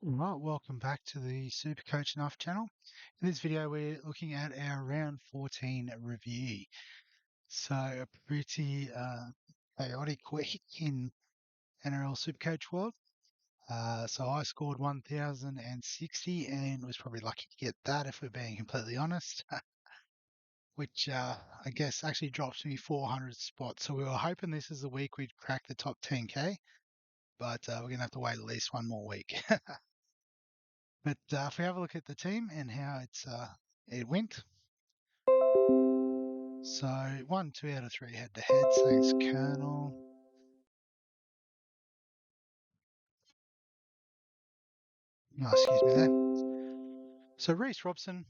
Right, welcome back to the SuperCoach Enough channel. In this video, we're looking at our round 14 review. So, a pretty chaotic week in NRL SuperCoach world. So, I scored 1,060 and was probably lucky to get that, if we're being completely honest, which I guess actually drops me 400 spots. So, we were hoping this is the week we'd crack the top 10k, but we're going to have to wait at least one more week. But if we have a look at the team and how it went, so 1, 2 out of 3 head-to-head. Thanks, Colonel. Oh, excuse me there. So Reece Robson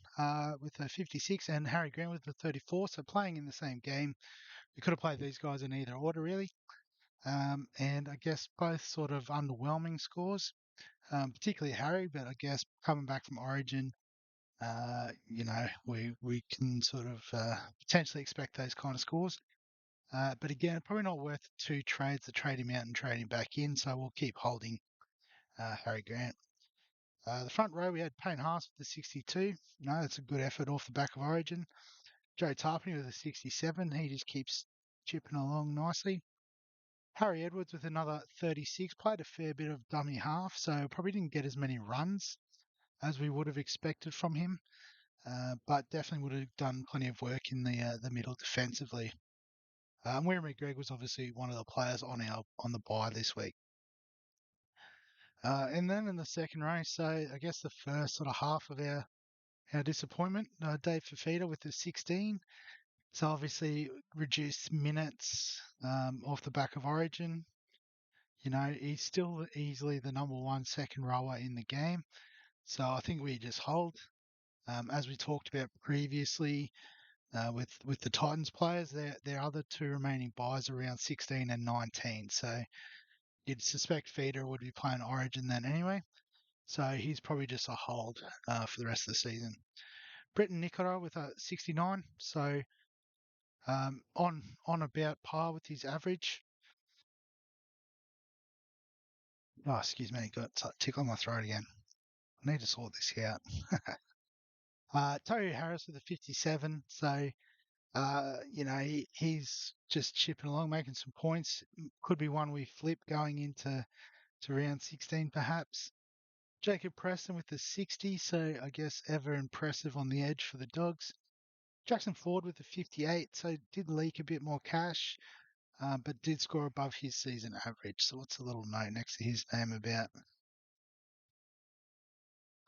with a 56 and Harry Grant with a 34. So playing in the same game, we could have played these guys in either order really. And I guess both sort of underwhelming scores, particularly Harry. But I guess coming back from Origin, we can sort of potentially expect those kind of scores. But again, probably not worth 2 trades to trade him out and trade him back in. So we'll keep holding Harry Grant. The front row, we had Payne Haas with the 62. No, that's a good effort off the back of Origin. Joe Tarpany with a 67. He just keeps chipping along nicely. Harry Edwards with another 36. Played a fair bit of dummy half, so probably didn't get as many runs as we would have expected from him. But definitely would have done plenty of work in the middle defensively. Where McGregor was obviously one of the players on the bye this week. And then in the second race, so I guess the first sort of half of our disappointment, Dave Fafita with the 16. So obviously reduced minutes off the back of Origin. You know, he's still easily the number one second rower in the game. So I think we just hold. As we talked about previously, with the Titans players, their other two remaining buys around 16 and 19. So you'd suspect Feeder would be playing Origin then anyway. So he's probably just a hold for the rest of the season. Britton Nicola with a 69. So on about par with his average. Oh, excuse me, got a tickle in my throat again. I need to sort this out. Tory Harris with a 57. So he's just chipping along, making some points. Could be one we flip going into round 16 perhaps. Jacob Preston with the 60, so I guess ever impressive on the edge for the Dogs. Jackson Ford with the 58, so did leak a bit more cash, but did score above his season average. So what's a little note next to his name about?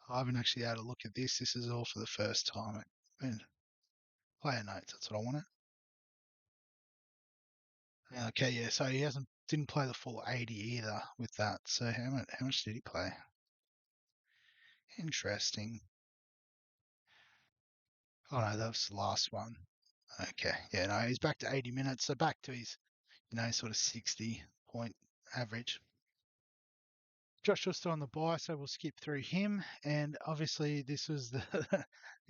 I haven't actually had a look at this. This is all for the first time. Player notes, that's what I wanted. Okay, yeah, so he didn't play the full 80 either with that. So how much did he play? Interesting. Oh no, that was the last one. Okay, yeah, no, he's back to 80 minutes, so back to his, sort of 60-point average. Joshua's still on the bye, so we'll skip through him. And obviously, this was the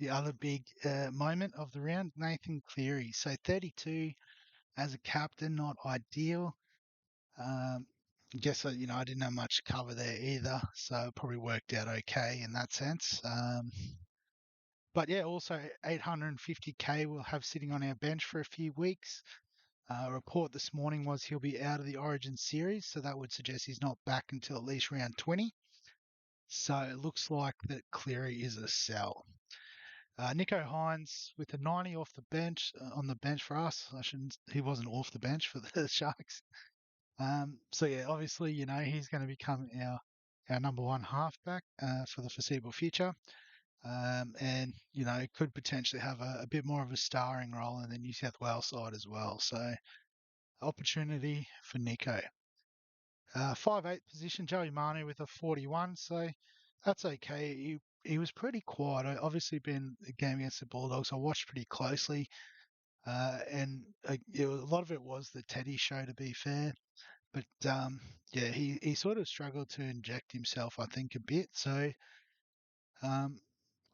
the other big moment of the round. Nathan Cleary, so 32 as a captain, not ideal. I guess I didn't have much cover there either, so it probably worked out okay in that sense. But yeah, also 850k we'll have sitting on our bench for a few weeks. A report this morning was he'll be out of the Origin series, so that would suggest he's not back until at least round 20. So it looks like that Cleary is a sell. Nico Hines with a 90 off the bench on the bench for us. He wasn't off the bench for the Sharks. So yeah, obviously he's going to become our number one halfback for the foreseeable future. And could potentially have a bit more of a starring role in the New South Wales side as well. So opportunity for Nico. 5'8" position, Joey Manu with a 41, so that's okay. He was pretty quiet. I obviously been a game against the Bulldogs. I watched pretty closely, and a lot of it was the Teddy show, to be fair. But yeah, he sort of struggled to inject himself, I think, a bit. So um,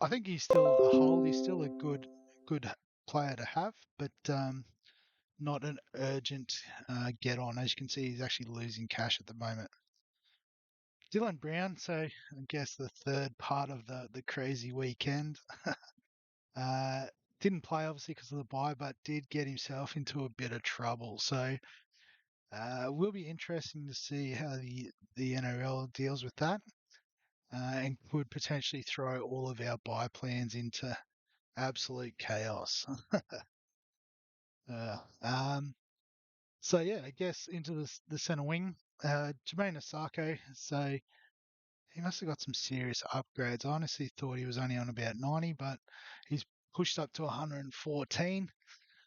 I think he's still a hold. He's still a good player to have, but not an urgent get on. As you can see, he's actually losing cash at the moment. Dylan Brown, so I guess the third part of the crazy weekend. Uh, didn't play obviously because of the bye, but did get himself into a bit of trouble. So will be interesting to see how the NRL deals with that, and could potentially throw all of our bye plans into absolute chaos. Uh, um, so yeah, I guess into the centre wing, Jermaine Osako. So he must have got some serious upgrades. I honestly thought he was only on about 90, but he's pushed up to 114.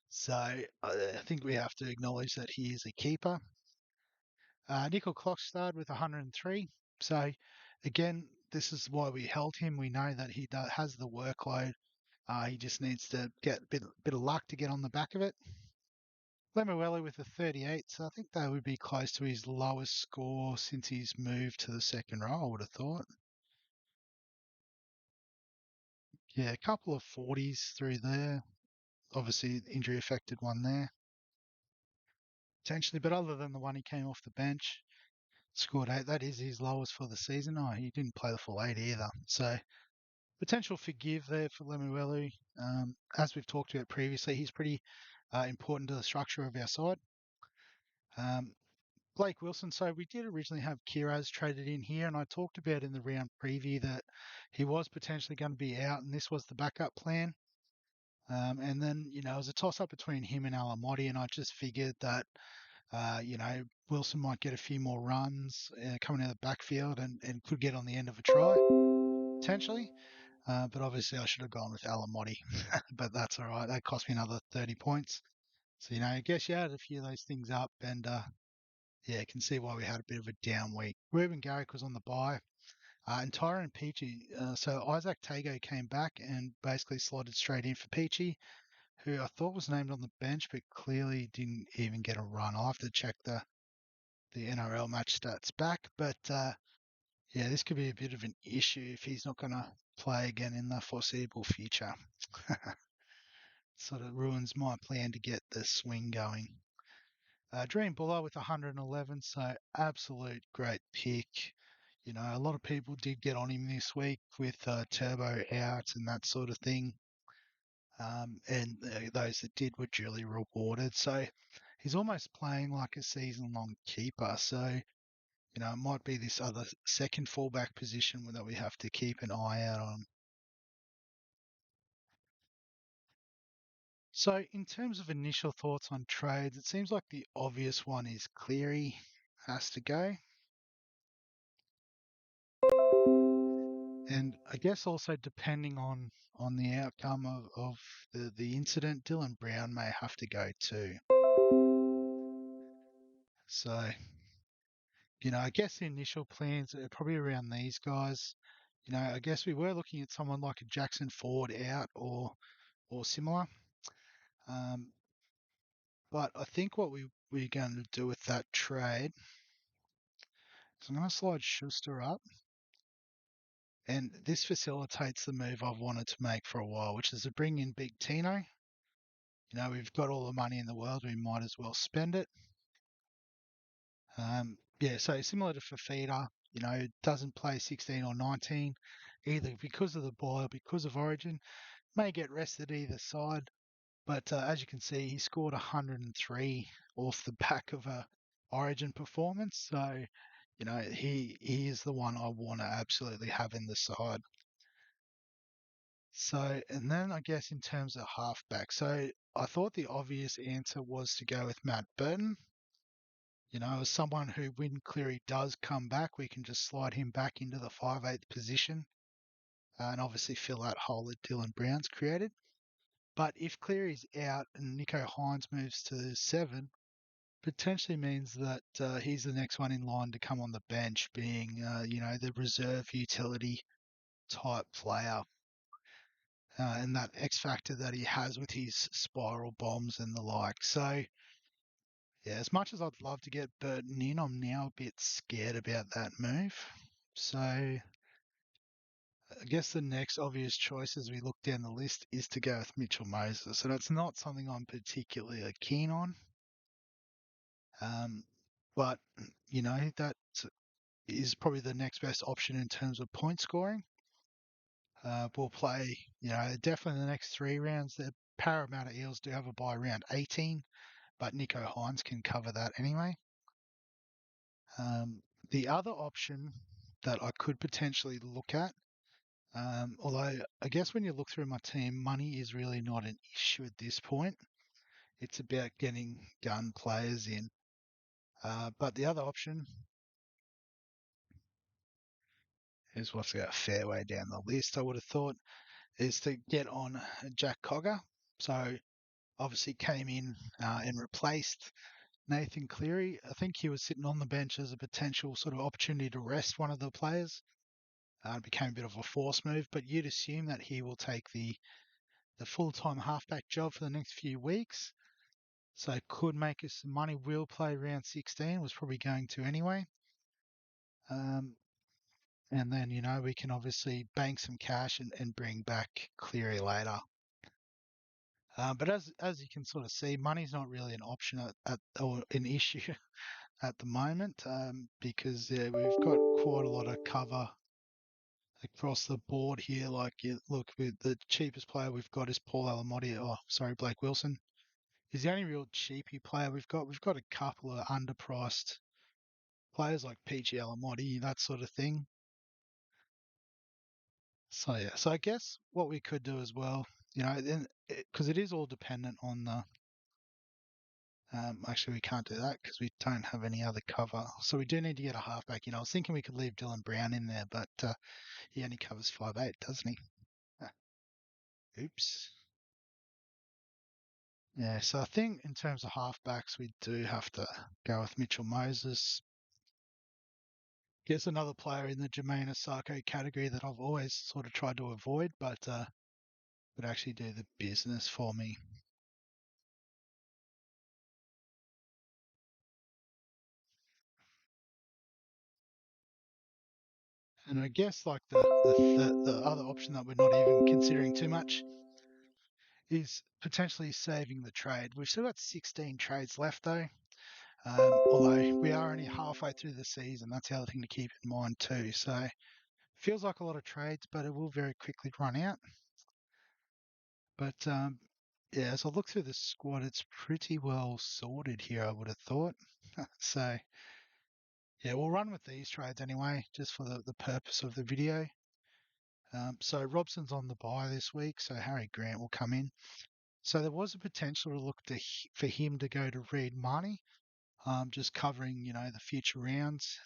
So I think we have to acknowledge that he is a keeper. Nickel Klokstad with 103. So again, this is why we held him. We know that he has the workload. He just needs to get a bit of luck to get on the back of it. Lemuelu with a 38, so I think that would be close to his lowest score since he's moved to the second row, I would have thought. Yeah, a couple of 40s through there. Obviously, injury affected one there, potentially. But other than the one he came off the bench, scored 8. That is his lowest for the season. Oh, he didn't play the full 8 either. So potential forgive there for Lemuelu. As we've talked about previously, he's pretty important to the structure of our side. Um, Blake Wilson. So we did originally have Kiraz traded in here, and I talked about in the round preview that he was potentially going to be out, and this was the backup plan. And then, it was a toss up between him and Alamotti, and I just figured that, Wilson might get a few more runs coming out of the backfield and could get on the end of a try, potentially. But obviously, I should have gone with Alamotti, but that's all right. That cost me another 30 points. So, I guess you added a few of those things up, and yeah, you can see why we had a bit of a down week. Ruben Garrick was on the bye, and Tyrone Peachy. So Isaac Tago came back and basically slotted straight in for Peachy, who I thought was named on the bench, but clearly didn't even get a run. I'll have to check the NRL match stats back, but yeah, this could be a bit of an issue if he's not going to play again in the foreseeable future. Sort of ruins my plan to get the swing going. Dream Buller with 111, so absolute great pick. A lot of people did get on him this week with Turbo out and that sort of thing. And those that did were duly rewarded. So he's almost playing like a season-long keeper. So, it might be this other second fullback position that we have to keep an eye out on. So, in terms of initial thoughts on trades, it seems like the obvious one is Cleary has to go. And I guess also depending on the outcome of the incident, Dylan Brown may have to go too. So, I guess the initial plans are probably around these guys. I guess we were looking at someone like a Jackson Ford out or similar. Um, but I think what we're going to do with that trade is I'm going to slide Schuster up. And this facilitates the move I've wanted to make for a while, which is to bring in Big Tino. We've got all the money in the world, we might as well spend it. Yeah, so similar to Fafita, doesn't play 16 or 19, either because of the bye or because of Origin. May get rested either side, but as you can see, he scored 103 off the back of a Origin performance. So, he is the one I want to absolutely have in the side. So, and then I guess in terms of halfback, so I thought the obvious answer was to go with Matt Burton. As someone who, when Cleary does come back, we can just slide him back into the 5/8 position and obviously fill that hole that Dylan Brown's created. But if Cleary's out and Nico Hines moves to 7, potentially means that he's the next one in line to come on the bench, being, the reserve utility type player. And that X factor that he has with his spiral bombs and the like. So, yeah, as much as I'd love to get Burton in, I'm now a bit scared about that move. So, I guess the next obvious choice as we look down the list is to go with Mitchell Moses. And it's not something I'm particularly keen on. But, that is probably the next best option in terms of point scoring. We'll play, definitely the next 3 rounds. The Parramatta Eels do have a bye round 18, but Nicho Hynes can cover that anyway. The other option that I could potentially look at, although I guess when you look through my team, money is really not an issue at this point. It's about getting gun players in. But the other option is what's a fair way down the list, I would have thought, is to get on Jack Cogger. So obviously came in and replaced Nathan Cleary. I think he was sitting on the bench as a potential sort of opportunity to rest one of the players. It became a bit of a force move, but you'd assume that he will take the full-time halfback job for the next few weeks. So could make us some money. Will play round 16, was probably going to anyway. And then, we can obviously bank some cash and bring back Cleary later. But as you can sort of see, money's not really an option or an issue at the moment, because we've got quite a lot of cover across the board here. Like, look, the cheapest player we've got is Paul Alamotti. Oh, sorry, Blake Wilson. He's the only real cheapy player we've got. We've got a couple of underpriced players like PG Alamotti, that sort of thing. So yeah, so I guess what we could do as well, because it is all dependent on the. Actually, we can't do that because we don't have any other cover. So we do need to get a halfback. I was thinking we could leave Dylan Brown in there, but he only covers 5'8", doesn't he? Ah, oops. Yeah, so I think in terms of halfbacks, we do have to go with Mitchell Moses. Guess another player in the Jermaine Osako category that I've always sort of tried to avoid, but would actually do the business for me. And I guess like the other option that we're not even considering too much is potentially saving the trade. We've still got 16 trades left though. Although we are only halfway through the season, that's the other thing to keep in mind too. So feels like a lot of trades, but it will very quickly run out. But yeah, as I look through the squad, it's pretty well sorted here, I would have thought. So yeah, we'll run with these trades anyway, just for the purpose of the video. So Robson's on the bye this week, so Harry Grant will come in. So there was a potential to look for him to go to Reed Marnie, just covering, the future rounds.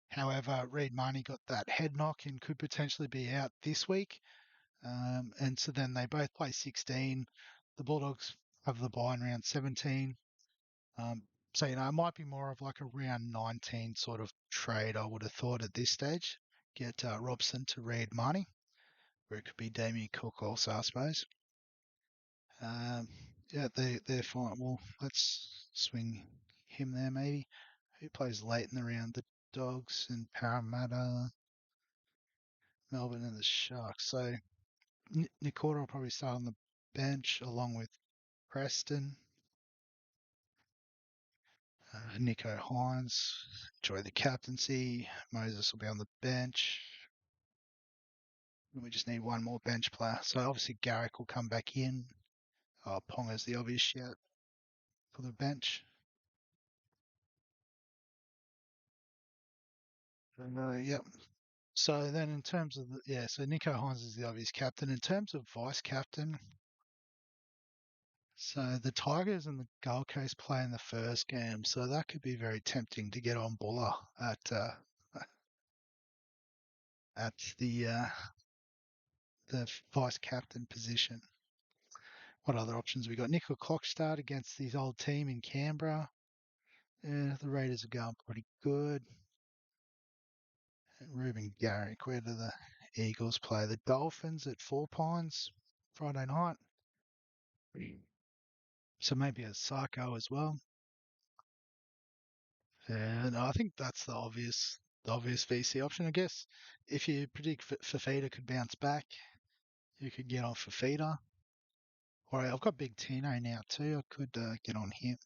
However, Reed Marnie got that head knock and could potentially be out this week. And so then they both play 16. The Bulldogs have the bye in round 17. So, it might be more of like a round 19 sort of trade, I would have thought at this stage. Get Robson to Reed Marnie, where it could be Damien Cook also, I suppose. Yeah, they're fine. Well, let's swing him there maybe. Who plays late in the round? The Dogs and Parramatta, Melbourne and the Sharks. So Nikora will probably start on the bench along with Preston. Nicho Hynes, enjoy the captaincy. Moses will be on the bench. We just need one more bench player. So obviously Garrick will come back in. Ponga's the obvious shout for the bench. Yep. So then in terms of so Nicho Hynes is the obvious captain. In terms of vice captain, so the Tigers and the Gold Coast play in the first game, so that could be very tempting to get on Buller at the vice captain position. What other options we got? Nickel Clockstart against his old team in Canberra. Yeah, the Raiders are going pretty good. And Ruben Garrick, where do the Eagles play? The Dolphins at Four Pines Friday night. So maybe a Psycho as well. Yeah, no, I think that's the obvious VC option. I guess if you predict Fafita could bounce back, you could get on Fafita. Or I've got Big Tino now too. I could get on him.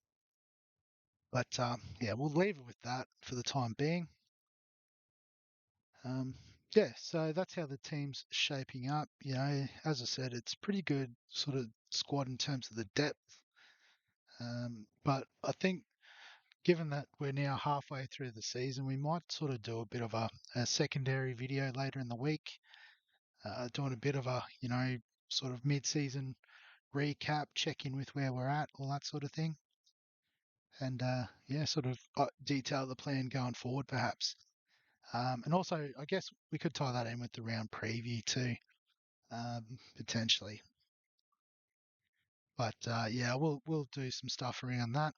But yeah, we'll leave it with that for the time being. Um, yeah, so that's how the team's shaping up. As I said, it's pretty good sort of squad in terms of the depth. But I think given that we're now halfway through the season, we might sort of do a bit of a secondary video later in the week, doing a bit of a, sort of mid-season recap, check in with where we're at, all that sort of thing. And yeah, sort of detail the plan going forward, perhaps. And also, I guess we could tie that in with the round preview too, potentially. But yeah, we'll do some stuff around that.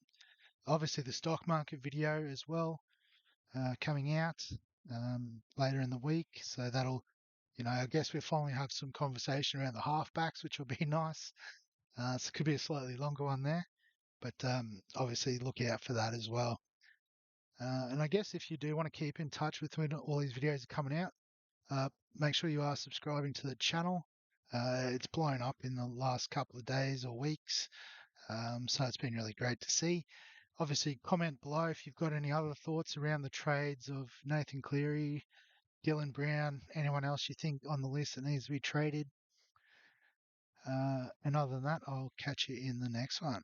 Obviously, the stock market video as well, coming out later in the week. So that'll, I guess we'll finally have some conversation around the halfbacks, which will be nice. So it could be a slightly longer one there, but obviously look out for that as well. And I guess if you do want to keep in touch with when all these videos are coming out, make sure you are subscribing to the channel. It's blown up in the last couple of days or weeks, so it's been really great to see. Obviously, comment below if you've got any other thoughts around the trades of Nathan Cleary, Dylan Brown, anyone else you think on the list that needs to be traded. And other than that, I'll catch you in the next one.